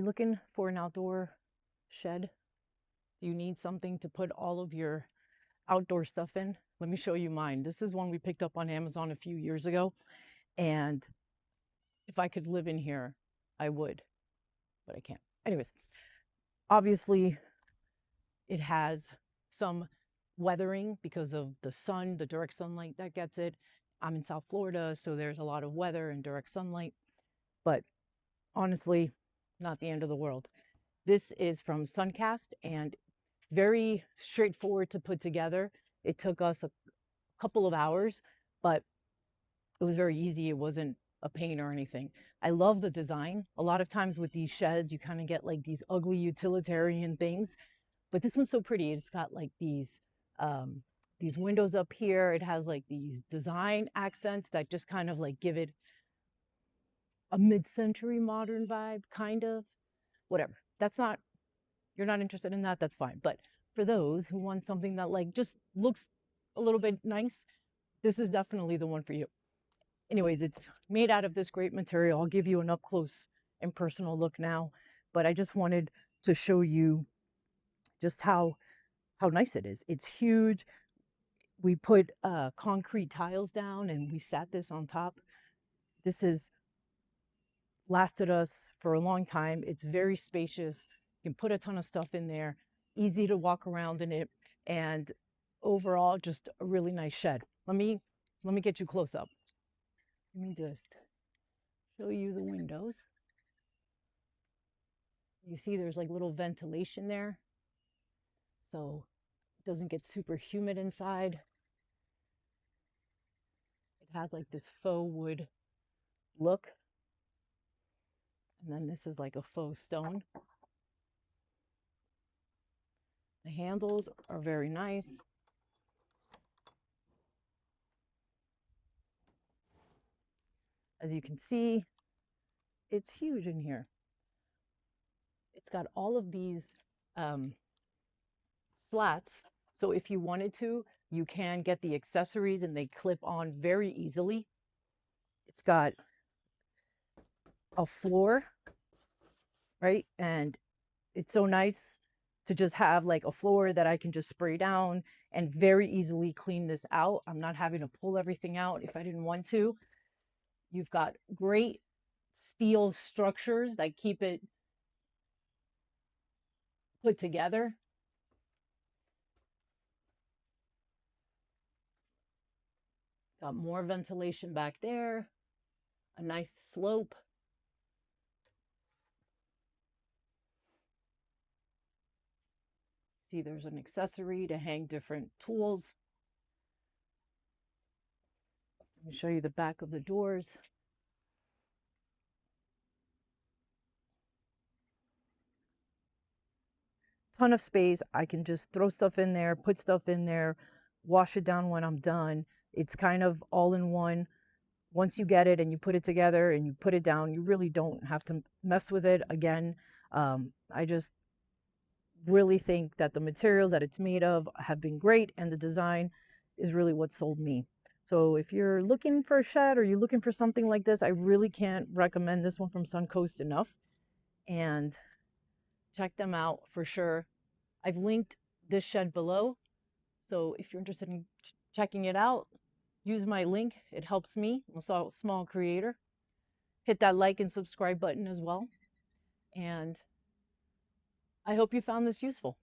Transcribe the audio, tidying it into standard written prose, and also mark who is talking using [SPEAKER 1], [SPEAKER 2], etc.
[SPEAKER 1] looking for an outdoor shed? Do you need something to put all of your outdoor stuff in? Let me show you mine. This is one we picked up on Amazon a few years ago. And if I could live in here, I would, but I can't. Anyways, obviously it has some weathering because of the sun, the direct sunlight that gets it. I'm in South Florida, so there's a lot of weather and direct sunlight, but honestly, not the end of the world. This is from Suncast and very straightforward to put together. It took us a couple of hours, but it was very easy. It wasn't a pain or anything. I love the design. A lot of times with these sheds, you kind of get like these ugly utilitarian things, but this one's so pretty. It's got like these windows up here. It has like these design accents that just kind of like give it a mid-century modern vibe, kind of. Whatever. That's not, you're not interested in that, that's fine. But for those who want something that like just looks a little bit nice, this is definitely the one for you. Anyways, it's made out of this great material. I'll give you an up close and personal look now, but I just wanted to show you just how nice it is. It's huge. We put concrete tiles down and we sat this on top. This has lasted us for a long time. It's very spacious. You can put a ton of stuff in there, easy to walk around in it, and overall just a really nice shed. Let me get you close up. Let me just show you the windows. You see there's like little ventilation there, so it doesn't get super humid inside. It has like this faux wood look, and then this is like a faux stone. The handles are very nice. As you can see, it's huge in here. It's got all of these slats, so if you wanted to, you can get the accessories and they clip on very easily. It's got a floor, right? And it's so nice to just have like a floor that I can just spray down and very easily clean this out. I'm not having to pull everything out if I didn't want to. You've got great steel structures that keep it put together. Got more ventilation back there, a nice slope. See, there's an accessory to hang different tools. Let me show you the back of the doors. Ton of space. I can just throw stuff in there, put stuff in there, wash it down when I'm done. It's kind of all in one. Once you get it and you put it together and you put it down, you really don't have to mess with it again. I just really think that the materials that it's made of have been great, and the design is really what sold me. So if you're looking for a shed or you're looking for something like this, I really can't recommend this one from Suncoast enough. And check them out for sure. I've linked this shed below, so if you're interested in checking it out, use my link. It helps me. I'm a small creator. Hit that like and subscribe button as well. And I hope you found this useful.